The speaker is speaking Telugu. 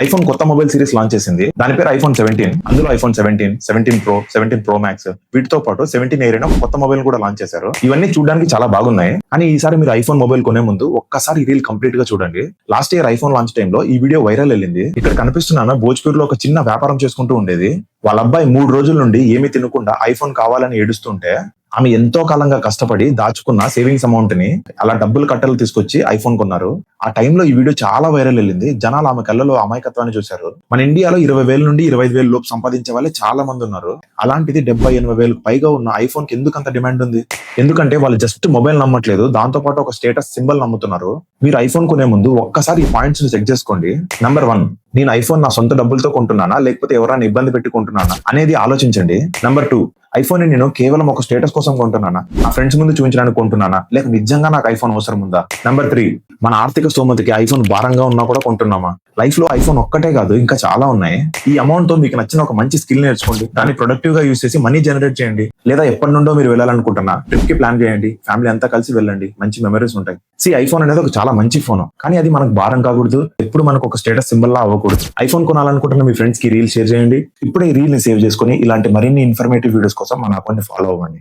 ఐఫోన్ కొత్త మొబైల్ సిరీస్ లాంచ్ చేసింది. దాని పేరు ఐఫోన్ 17. అందులో ఐఫోన్ 17, 17 ప్రో, 17 ప్రో మ్యాక్స్ వీటితో పాటు 17 ఎయిర్ అనే ఒక కొత్త మొబైల్ కూడా లాంచ్ చేశారు. ఇవన్నీ చూడడానికి చాలా బాగున్నాయి. కానీ ఈసారి మీరు ఐఫోన్ మొబైల్ కొనే ముందు ఒక్కసారి ఈ రీల్ కంప్లీట్ గా చూడండి. లాస్ట్ ఇయర్ ఐఫోన్ లాంచ్ టైంలో ఈ వీడియో వైరల్ వెళ్ళింది. ఇక్కడ కనిపిస్తున్న భోజ్పూర్ లో ఒక చిన్న వ్యాపారం చేసుకుంటూ ఉండేది. వాళ్ళ అబ్బాయి 3 రోజుల నుండి ఏమీ తినకుండా ఐఫోన్ కావాలని ఏడుస్తుంటే ఆమె ఎంతో కాలంగా కష్టపడి దాచుకున్న సేవింగ్స్ అమౌంట్ ని అలా డబ్బులు కట్టలు తీసుకొచ్చి ఐఫోన్ కొన్నారు. ఆ టైంలో ఈ వీడియో చాలా వైరల్ వెళ్ళింది. జనాలు ఆమె కళ్ళలో అమాయకత్వాన్ని చూశారు. మన ఇండియాలో 20,000 నుండి 25,000 లోపు సంపాదించే వాళ్ళే చాలా మంది ఉన్నారు. అలాంటిది 70,000-80,000 పైగా ఉన్న ఐఫోన్ కి ఎందుకు అంత డిమాండ్ ఉంది? ఎందుకంటే వాళ్ళు జస్ట్ మొబైల్ నమ్మట్లేదు, దాంతో పాటు ఒక స్టేటస్ సింబల్ నమ్ముతున్నారు. మీరు ఐఫోన్ కొనే ముందు ఒక్కసారి ఈ పాయింట్స్ ని చెక్ చేసుకోండి. నంబర్ 1, నేను ఐఫోన్ నా సొంత డబ్బులతో కొంటున్నానా లేకపోతే ఎవరైనా ఇబ్బంది పెట్టి కొంటున్నానా అనేది ఆలోచించండి. నంబర్ 2, ఐఫోన్ ని నేను కేవలం ఒక స్టేటస్ కోసం కొంటున్నానా, నా ఫ్రెండ్స్ ముందు చూపించడానికి కొంటున్నానా, లేక నిజంగా నాకు ఐఫోన్ అవసరం ఉందా? నంబర్ 3, మన ఆర్థిక స్తోమతకి ఐఫోన్ భారంగా ఉన్నా కూడా కొంటున్నామా? లైఫ్ లో ఐఫోన్ ఒక్కటే కాదు, ఇంకా చాలా ఉన్నాయి. ఈ అమౌంట్ తో మీకు నచ్చిన ఒక మంచి స్కిల్ నేర్చుకోండి, దాన్ని ప్రొడక్టివ్ గా యూస్ చేసి మనీ జనరేట్ చేయండి. లేదా ఎప్పటి నుండో మీరు వెళ్ళాలనుకుంటున్నా ట్రిప్ కి ప్లాన్ చేయండి, ఫ్యామిలీ అంతా కలిసి వెళ్ళండి, మంచి మెమరీస్ ఉంటాయి. ఐఫోన్ అనేది ఒక చాలా మంచి ఫోన్, కానీ అది మనకు భారం కాకూడదు, ఎప్పుడు మనకు ఒక స్టేటస్ సింబల్ లా అవ్వకూడదు. ఐఫోన్ కొనాలనుకుంటున్న మీ ఫ్రెండ్స్ కి రీల్ షేర్ చేయండి. ఇప్పుడే ఈ రీల్ ని సేవ్ చేసుకుని ఇలాంటి మరిన్ని ఇన్ఫర్మేటివ్ వీడియోస్ కోసం మన అకౌంట్ ని ఫాలో అవ్వండి.